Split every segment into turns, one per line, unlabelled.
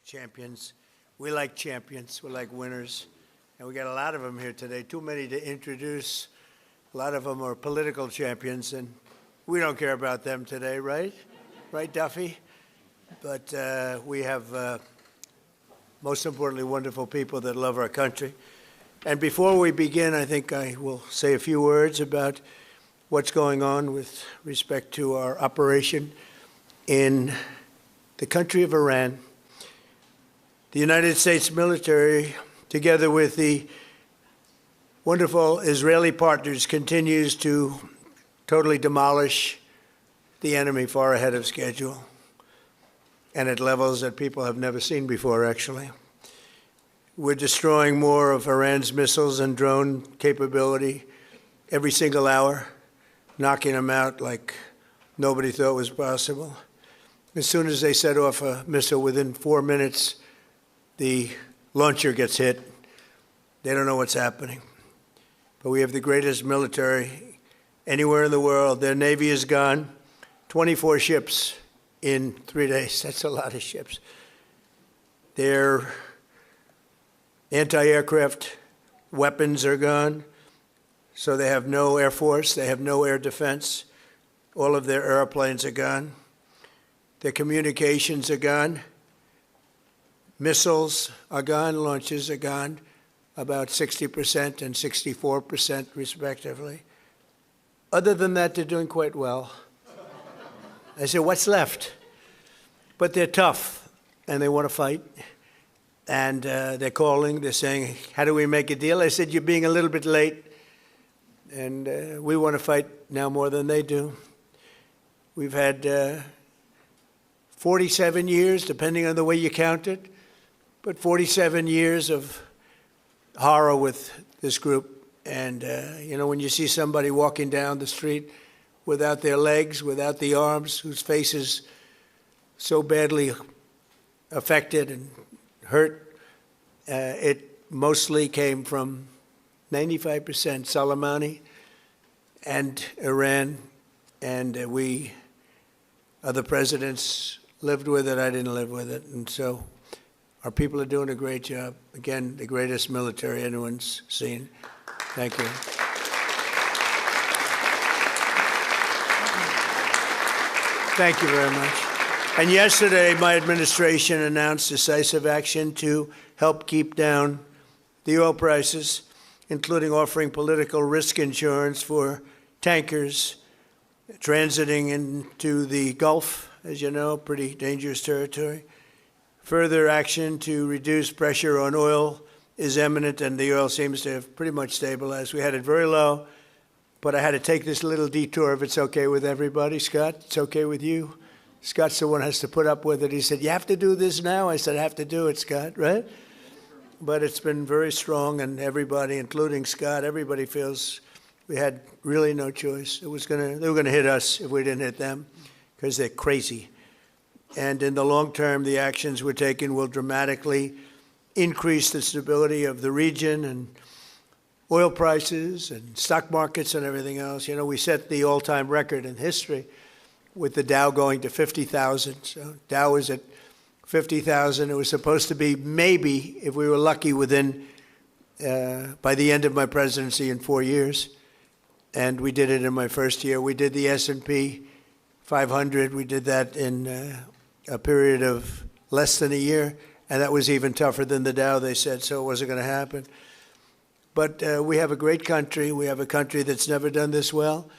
champions. We like champions. We like winners. And we got a lot of them here today, too many to introduce. A lot of them are political champions, and we don't care about them today, right? Right, Duffy? But we have, most importantly, wonderful people that love our country. And before we begin, I think I will say a few words about what's going on with respect to our operation in the country of Iran. The United States military, together with the wonderful Israeli partners, continues to totally demolish the enemy far ahead of schedule and at levels that people have never seen before, actually. We're destroying more of Iran's missiles and drone capability every single hour, knocking them out like nobody thought was possible. As soon as they set off a missile, within 4 minutes, the launcher gets hit. They don't know what's happening. But we have the greatest military anywhere in the world. Their Navy is gone. 24 ships in 3 days. That's a lot of ships. Their anti-aircraft weapons are gone. So they have no air force. They have no air defense. All of their airplanes are gone. Their communications are gone. Missiles are gone, launches are gone, about 60% and 64% respectively. Other than that, they're doing quite well. I said, what's left? But they're tough, and they want to fight. And they're calling, they're saying, how do we make a deal? I said, you're being a little bit late, and we want to fight now more than they do. We've had 47 years, depending on the way you count it, but 47 years of horror with this group. And, you know, when you see somebody walking down the street without their legs, without the arms, whose face is so badly affected and hurt, it mostly came from 95% Soleimani and Iran, and we, other presidents, lived with it. I didn't live with it. And so our people are doing a great job. Again, the greatest military anyone's seen. Thank you. Thank you very much. And yesterday, my administration announced decisive action to help keep down the oil prices, including offering political risk insurance for tankers transiting into the Gulf, as you know, pretty dangerous territory. Further action to reduce pressure on oil is imminent, and the oil seems to have pretty much stabilized. We had it very low, but I had to take this little detour, if it's okay with everybody. Scott, it's okay with you? Scott's the one who has to put up with it. He said, you have to do this now? I said, I have to do it, Scott, right? But it's been very strong, and everybody, including Scott, everybody feels we had really no choice. They were going to hit us if we didn't hit them, because they're crazy. And in the long term, the actions we're taking will dramatically increase the stability of the region and oil prices and stock markets and everything else. You know, we set the all-time record in history with the Dow going to 50,000. So Dow was at 50,000. It was supposed to be maybe, if we were lucky, within, by the end of my presidency in 4 years. And we did it in my first year. We did the S&P 500. We did that in a period of less than a year, and that was even tougher than the Dow, they said, so it wasn't going to happen. But we have a great country. We have a country that's never done this well.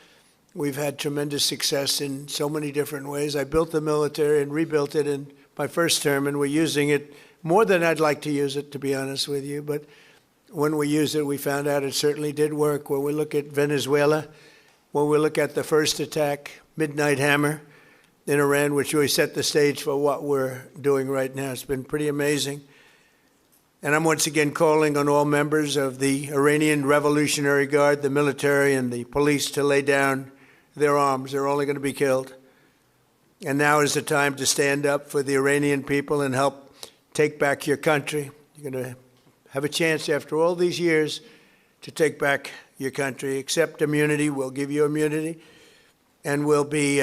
We've had tremendous success in so many different ways. I built the military and rebuilt it in my first term, and we're using it more than I'd like to use it, to be honest with you. But when we used it, we found out it certainly did work. When we look at Venezuela, when we look at the first attack, Midnight Hammer, in Iran, which really set the stage for what we're doing right now. It's been pretty amazing. And I'm once again calling on all members of the Iranian Revolutionary Guard, the military and the police, to lay down their arms. They're only going to be killed. And now is the time to stand up for the Iranian people and help take back your country. You're going to have a chance after all these years to take back your country. Accept immunity. We'll give you immunity. And we'll be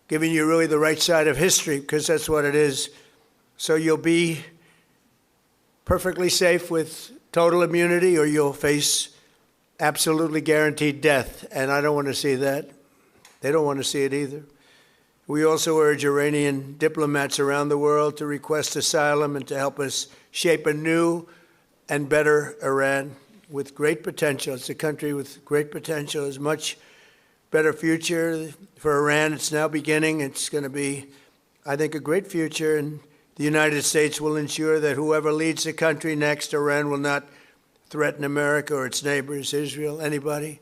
giving you really the right side of history, because that's what it is. So you'll be perfectly safe with total immunity, or you'll face absolutely guaranteed death. And I don't want to see that. They don't want to see it either. We also urge Iranian diplomats around the world to request asylum and to help us shape a new and better Iran with great potential. It's a country with great potential. It's a much better future for Iran. It's now beginning. It's going to be, I think, a great future. And the United States will ensure that whoever leads the country next, Iran will not threaten America or its neighbors, Israel, anybody.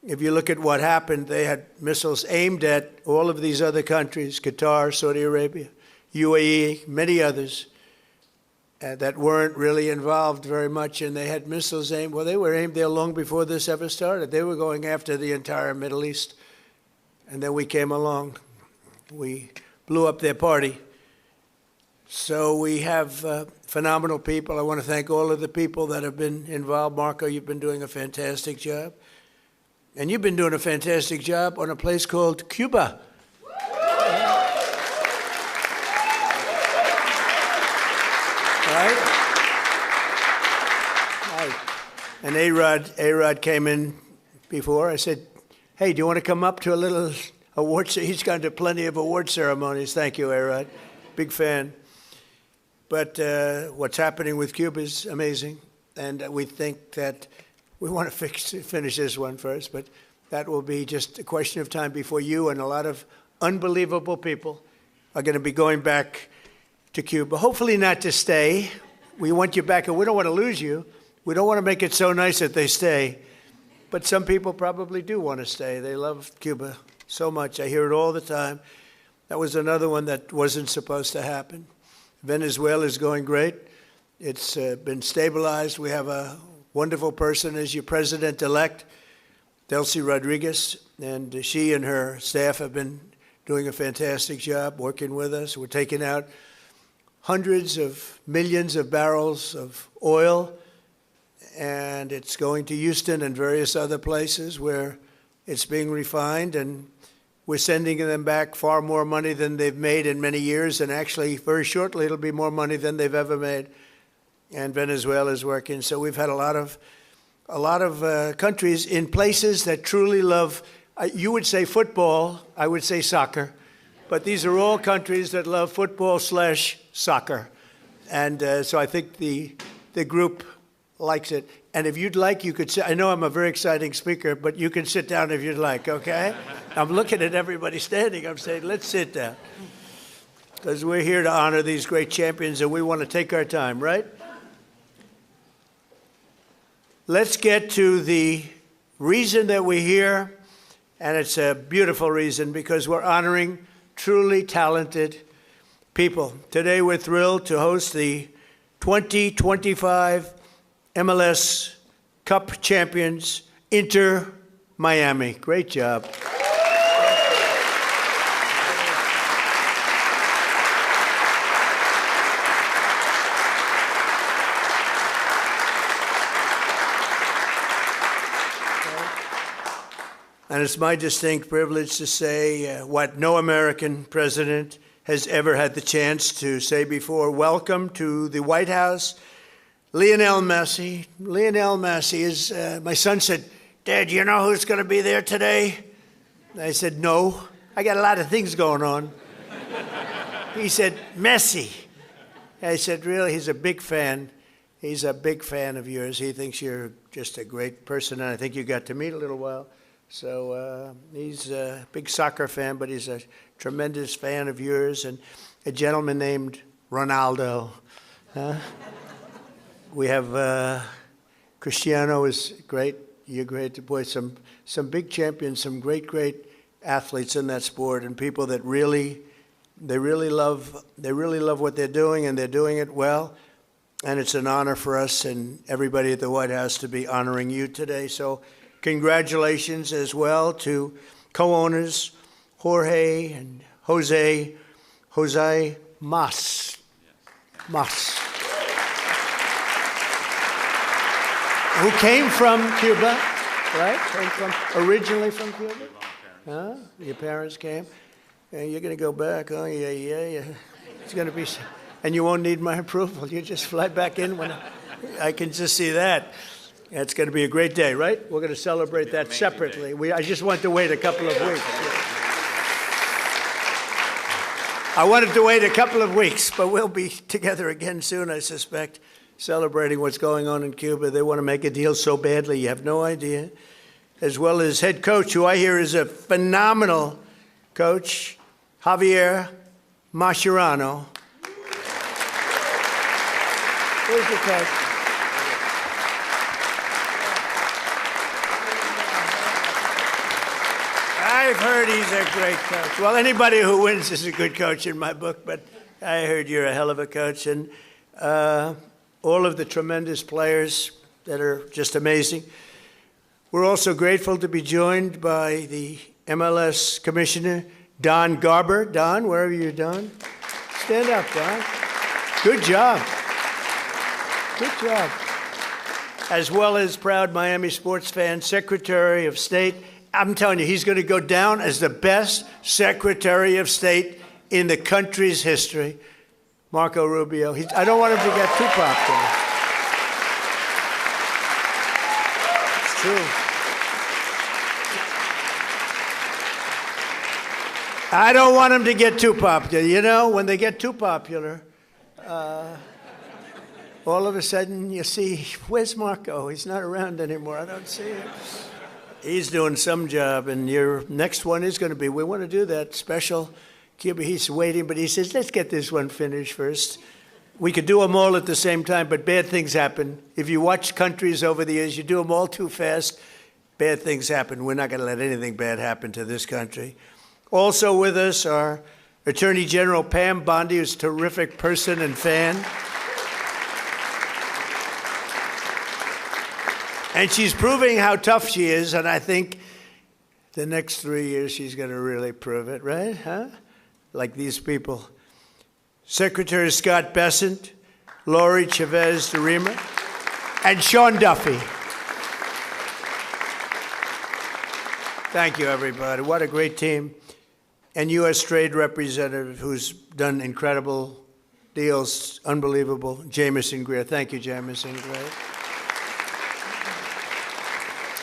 If you look at what happened, they had missiles aimed at all of these other countries, Qatar, Saudi Arabia, UAE, many others that weren't really involved very much, and they had missiles aimed. Well, they were aimed there long before this ever started. They were going after the entire Middle East, and then we came along. We blew up their party. So we have phenomenal people. I want to thank all of the people that have been involved. Marco, you've been doing a fantastic job. And you've been doing a fantastic job on a place called Cuba. Right? And A-Rod came in before. I said, hey, do you want to come up to a little award ceremony? He's gone to plenty of award ceremonies. Thank you, A-Rod. Big fan. But what's happening with Cuba is amazing. And we think that we want to finish this one first, but that will be just a question of time before you and a lot of unbelievable people are going to be going back to Cuba. Hopefully not to stay. We want you back, and we don't want to lose you. We don't want to make it so nice that they stay. But some people probably do want to stay. They love Cuba so much. I hear it all the time. That was another one that wasn't supposed to happen. Venezuela is going great. It's been stabilized. We have a wonderful person as your president-elect, Delcy Rodriguez, and she and her staff have been doing a fantastic job working with us. We're taking out hundreds of millions of barrels of oil, and it's going to Houston and various other places where it's being refined, and we're sending them back far more money than they've made in many years, and actually very shortly it'll be more money than they've ever made. And Venezuela is working. So we've had a lot of countries in places that truly love, you would say football, I would say soccer, but these are all countries that love football/soccer. And so I think the group likes it. And if you'd like, you could sit. I know I'm a very exciting speaker, but you can sit down if you'd like, okay? I'm looking at everybody standing. I'm saying, let's sit down. Because we're here to honor these great champions, and we want to take our time, right? Let's get to the reason that we're here, and it's a beautiful reason because we're honoring truly talented people. Today we're thrilled to host the 2025 MLS Cup champions, Inter Miami. Great job. And it's my distinct privilege to say what no American president has ever had the chance to say before. Welcome to the White House, Lionel Messi. Lionel Messi is, my son said, Dad, you know who's going to be there today? And I said, no, I got a lot of things going on. He said, Messi. I said, really? He's a big fan. He's a big fan of yours. He thinks you're just a great person, and I think you got to meet a little while. So he's a big soccer fan, but he's a tremendous fan of yours, and a gentleman named Ronaldo. We have Cristiano is great. You're great. Boy, some big champions, some great athletes in that sport, and people that really love what they're doing, and they're doing it well. And it's an honor for us and everybody at the White House to be honoring you today. So congratulations as well to co-owners Jorge and Jose Mas, who came from Cuba, right? Originally from Cuba? Huh? Your parents came? And you're going to go back, oh, yeah. It's going to be and you won't need my approval. You just fly back in when I can just see that. It's going to be a great day, right? We're going to celebrate that separately. I just want to wait a couple of weeks. I wanted to wait a couple of weeks, but we'll be together again soon, I suspect, celebrating what's going on in Cuba. They want to make a deal so badly, you have no idea. As well as head coach, who I hear is a phenomenal coach, Javier Mascherano. Where's the coach? I've heard he's a great coach. Well, anybody who wins is a good coach in my book, but I heard you're a hell of a coach. And all of the tremendous players that are just amazing. We're also grateful to be joined by the MLS Commissioner, Don Garber. Don, wherever you're, Don. Stand up, Don. Good job. Good job. As well as proud Miami sports fan, Secretary of State. I'm telling you, he's going to go down as the best Secretary of State in the country's history, Marco Rubio. I don't want him to get too popular. It's true. I don't want him to get too popular. You know, when they get too popular, all of a sudden you see, where's Marco? He's not around anymore. I don't see him. He's doing some job, and your next one is going to be, we want to do that special Cuba. He's waiting, but he says, let's get this one finished first. We could do them all at the same time, but bad things happen. If you watch countries over the years, you do them all too fast, bad things happen. We're not going to let anything bad happen to this country. Also with us are Attorney General Pam Bondi, who's a terrific person and fan. And she's proving how tough she is, and I think the next 3 years she's going to really prove it, right? Huh? Like these people. Secretary Scott Bessent, Lori Chavez de Rima, and Sean Duffy. Thank you, everybody. What a great team. And U.S. Trade Representative, who's done incredible deals, unbelievable, Jamison Greer. Thank you, Jamison Greer.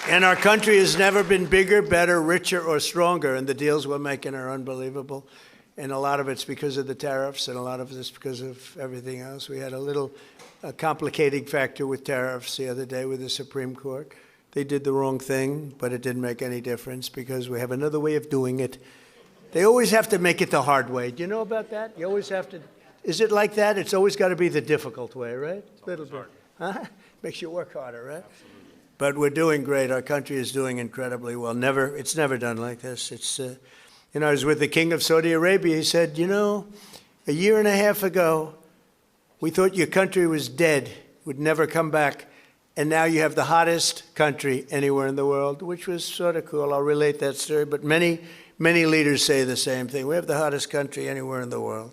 And our country has never been bigger, better, richer, or stronger, and the deals we're making are unbelievable. And a lot of it's because of the tariffs, and a lot of it's because of everything else. We had a little complicating factor with tariffs the other day with the Supreme Court. They did the wrong thing, but it didn't make any difference because we have another way of doing it. They always have to make it the hard way. Do you know about that? You always have to. Is it like that? It's always got to be the difficult way, right? A little bit. Huh? Makes you work harder, right? But we're doing great. Our country is doing incredibly well. It's never done like this. It's, I was with the King of Saudi Arabia. He said, a year and a half ago, we thought your country was dead, would never come back. And now you have the hottest country anywhere in the world, which was sort of cool. I'll relate that story. But many, many leaders say the same thing. We have the hottest country anywhere in the world.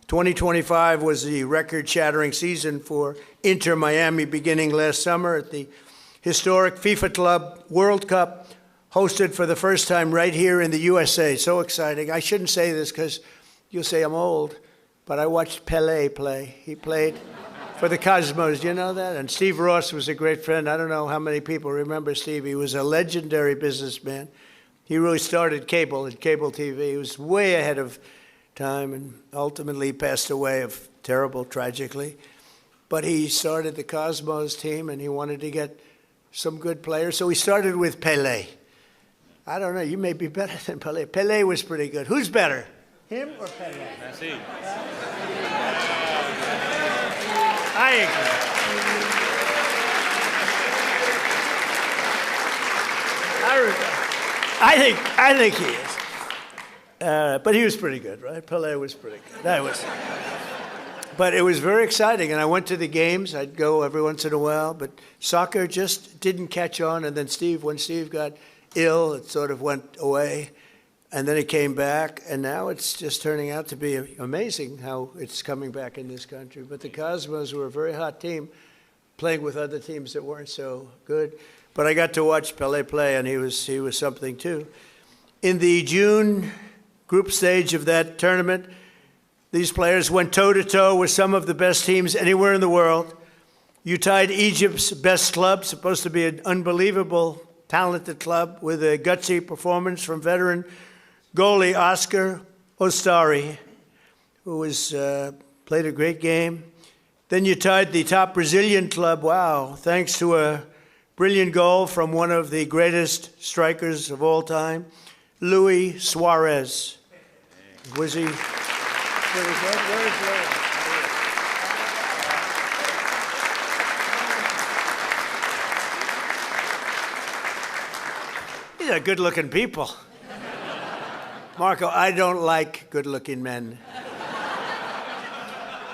2025 was the record-shattering season for Inter Miami beginning last summer at the historic FIFA Club World Cup, hosted for the first time right here in the USA. So exciting. I shouldn't say this because you'll say I'm old, but I watched Pelé play. He played for the Cosmos. Do you know that? And Steve Ross was a great friend. I don't know how many people remember Steve. He was a legendary businessman. He really started cable and cable TV. He was way ahead of time and ultimately passed away tragically. But he started the Cosmos team, and he wanted to get some good players. So he started with Pelé. I don't know, you may be better than Pelé. Pelé was pretty good. Who's better, him or Pelé? Messi. I agree. I think he is. But he was pretty good, right? Pelé was pretty good. But it was very exciting, and I went to the games. I'd go every once in a while, but soccer just didn't catch on. And then when Steve got ill, it sort of went away, and then it came back, and now it's just turning out to be amazing how it's coming back in this country. But the Cosmos were a very hot team, playing with other teams that weren't so good. But I got to watch Pelé play, and he was something too. In the June group stage of that tournament, These players went toe-to-toe with some of the best teams anywhere in the world. You tied Egypt's best club, supposed to be an unbelievable, talented club, with a gutsy performance from veteran goalie Oscar Ostari, who played a great game. Then you tied the top Brazilian club, wow, thanks to a brilliant goal from one of the greatest strikers of all time, Luis Suarez. Was he? Where is Luis? These are good-looking people. Marco, I don't like good-looking men.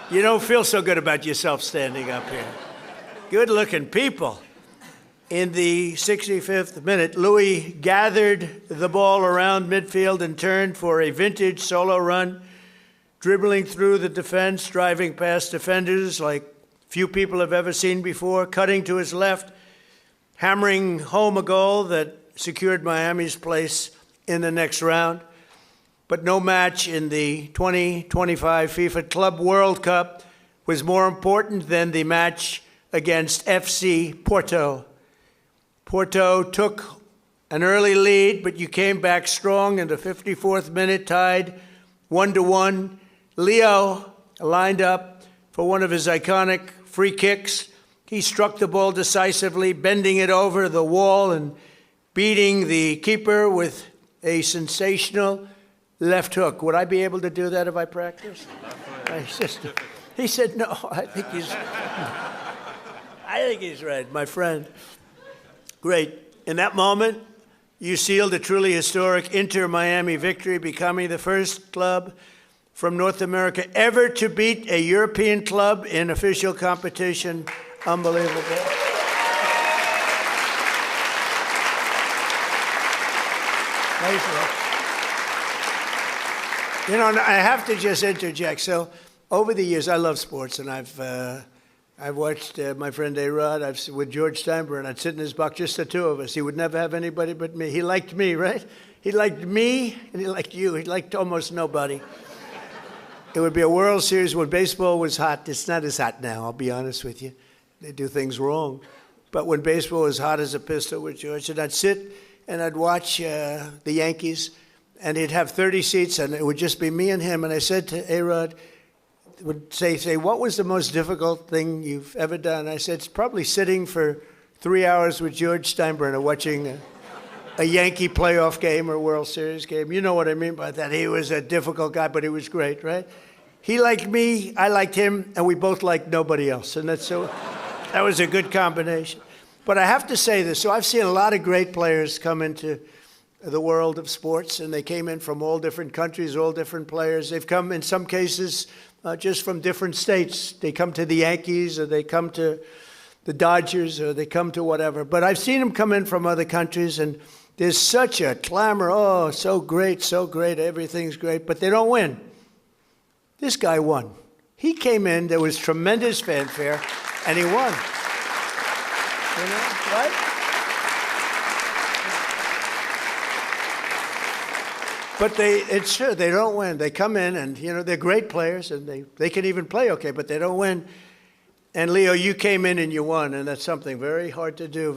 You don't feel so good about yourself standing up here. Good-looking people. In the 65th minute, Louis gathered the ball around midfield and turned for a vintage solo run, dribbling through the defense, driving past defenders like few people have ever seen before, cutting to his left, hammering home a goal that secured Miami's place in the next round. But no match in the 2025 FIFA Club World Cup was more important than the match against FC Porto. Porto took an early lead, but you came back strong in the 54th minute, tied 1-1. Leo lined up for one of his iconic free kicks. He struck the ball decisively, bending it over the wall and beating the keeper with a sensational left hook. Would I be able to do that if I practiced? He said, no, I think he's right, my friend. Great. In that moment, you sealed a truly historic Inter-Miami victory, becoming the first club from North America ever to beat a European club in official competition. Unbelievable. You know, I have to just interject. So, over the years, I love sports, and I've watched my friend A-Rod. With George Steinbrenner, I'd sit in his box, just the two of us. He would never have anybody but me. He liked me, right? He liked me, and he liked you. He liked almost nobody. It would be a World Series when baseball was hot. It's not as hot now, I'll be honest with you. They do things wrong. But when baseball was hot as a pistol with George, and I'd sit and I'd watch the Yankees, and he'd have 30 seats, and it would just be me and him. And I said to A-Rod, would say, what was the most difficult thing you've ever done? I said, it's probably sitting for 3 hours with George Steinbrenner watching a Yankee playoff game or World Series game. You know what I mean by that. He was a difficult guy, but he was great, right? He liked me, I liked him, and we both liked nobody else. And that was a good combination. But I have to say this. So I've seen a lot of great players come into the world of sports, and they came in from all different countries, all different players. They've come, in some cases, just from different states. They come to the Yankees, or they come to the Dodgers, or they come to whatever. But I've seen them come in from other countries, and there's such a clamor. Oh, so great, everything's great. But they don't win. This guy won. He came in, there was tremendous fanfare, and he won. You know, right? But it's true, they don't win. They come in and, you know, they're great players and they can even play okay, but they don't win. And Leo, you came in and you won, and that's something very hard to do,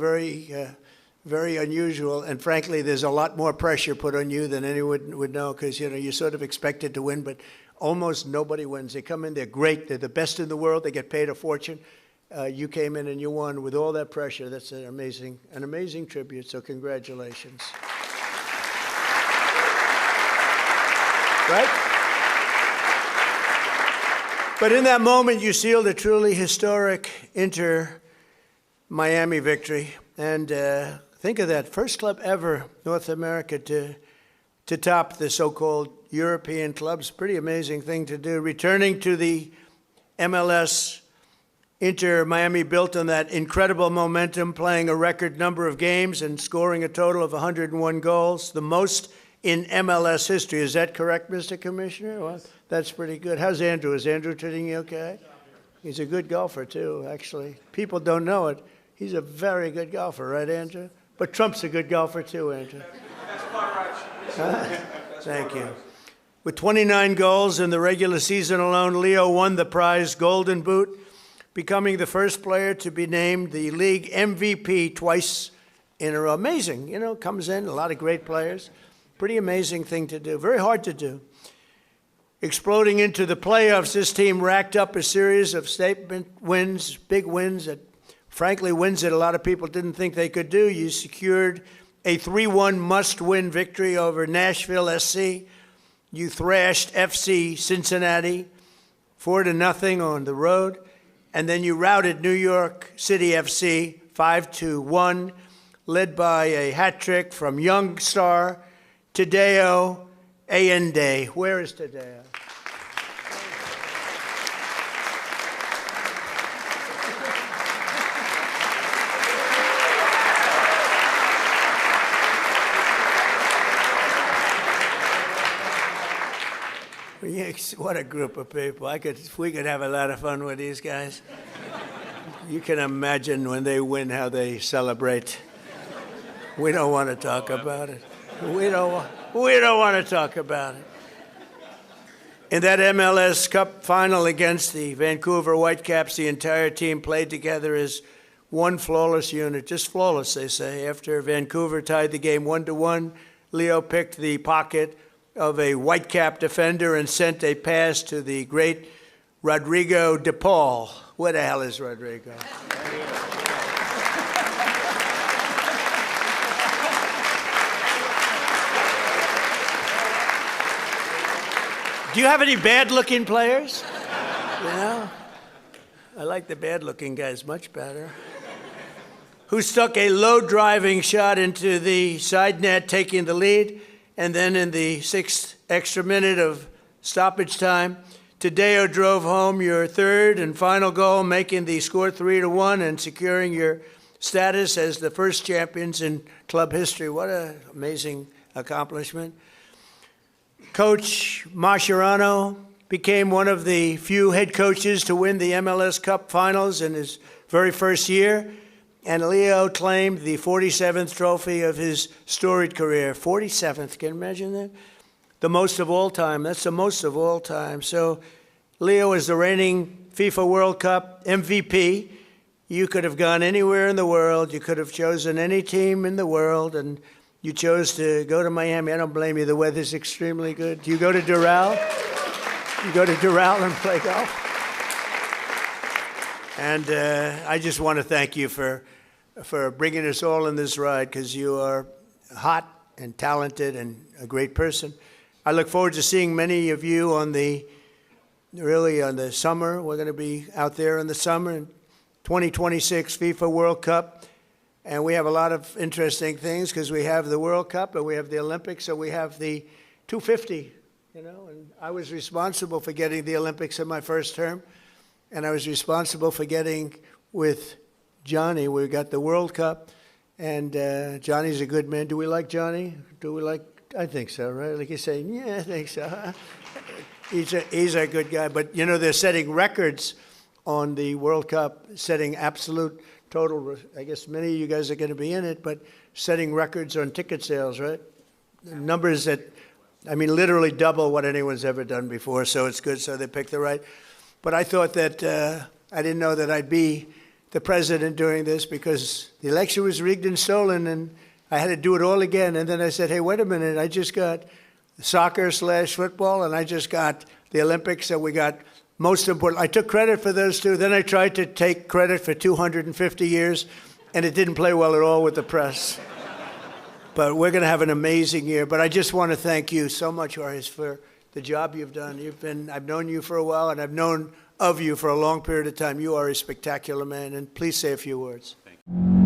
very unusual. And frankly, there's a lot more pressure put on you than anyone would know, because, you know, you're sort of expected to win, but almost nobody wins. They come in, they're great, they're the best in the world, they get paid a fortune. You came in and you won with all that pressure. That's an amazing tribute, so congratulations. Right? But in that moment, you sealed a truly historic Inter-Miami victory. And think of that, first club ever, North America, to top the so-called European clubs. Pretty amazing thing to do. Returning to the MLS, Inter-Miami built on that incredible momentum, playing a record number of games and scoring a total of 101 goals, the most in MLS history. Is that correct, Mr. Commissioner? Well, that's pretty good. How's Andrew? Is Andrew treating you okay? He's a good golfer, too, actually. People don't know it. He's a very good golfer, right, Andrew? But Trump's a good golfer, too, Andrew.
That's quite right.
Thank you. With 29 goals in the regular season alone, Leo won the prize Golden Boot, becoming the first player to be named the league MVP twice in a row. Amazing, you know, comes in, a lot of great players. Pretty amazing thing to do, very hard to do. Exploding into the playoffs, this team racked up a series of statement wins, big wins, that frankly wins that a lot of people didn't think they could do. You secured a 3-1 must-win victory over Nashville SC. You thrashed FC Cincinnati 4-0 on the road. And then you routed New York City FC 5-1, led by a hat trick from young star Tadeo Allende. Where is Tadeo? What a group of people. We could have a lot of fun with these guys. You can imagine when they win how they celebrate. We don't want to talk about it. We don't want to talk about it. In that MLS Cup final against the Vancouver Whitecaps, the entire team played together as one flawless unit. Just flawless, they say. After Vancouver tied the game 1-1, Leo picked the pocket of a Whitecap defender and sent a pass to the great Rodrigo de Paul. Where the hell is Rodrigo? Do you have any bad-looking players? You know? I like the bad-looking guys much better. Who stuck a low-driving shot into the side net, taking the lead. And then in the 6th extra minute of stoppage time, Tadeo drove home your third and final goal, making the score 3-1 and securing your status as the first champions in club history. What an amazing accomplishment. Coach Mascherano became one of the few head coaches to win the MLS Cup finals in his very first year. And Leo claimed the 47th trophy of his storied career. 47th, can you imagine that? The most of all time. That's the most of all time. So Leo is the reigning FIFA World Cup MVP. You could have gone anywhere in the world. You could have chosen any team in the world, and you chose to go to Miami. I don't blame you. The weather's extremely good. Do you go to Doral? You go to Doral and play golf? And I just want to thank you for bringing us all in this ride, because you are hot and talented and a great person. I look forward to seeing many of you on the summer. We're going to be out there in the summer in 2026 FIFA World Cup. And we have a lot of interesting things, because we have the World Cup and we have the Olympics, so we have the 250, you know. And I was responsible for getting the Olympics in my first term. And I was responsible for getting with Johnny. We got the World Cup, and Johnny's a good man. Do we like Johnny? I think so, right? Like you say, yeah, I think so. He's a good guy. But, you know, they're setting records on the World Cup, setting absolute total. I guess many of you guys are going to be in it, but setting records on ticket sales, right? Numbers that, I mean, literally double what anyone's ever done before, so it's good. So they picked the right. But I thought that I didn't know that I'd be the president doing this, because the election was rigged and stolen, and I had to do it all again. And then I said, hey, wait a minute, I just got soccer/football, and I just got the Olympics, and we got most important. I took credit for those two. Then I tried to take credit for 250 years, and it didn't play well at all with the press. But we're going to have an amazing year. But I just want to thank you so much, Horace, for the job you've done. I've known you for a while, and I've known of you for a long period of time. You are a spectacular man, and please say a few words. Thank you.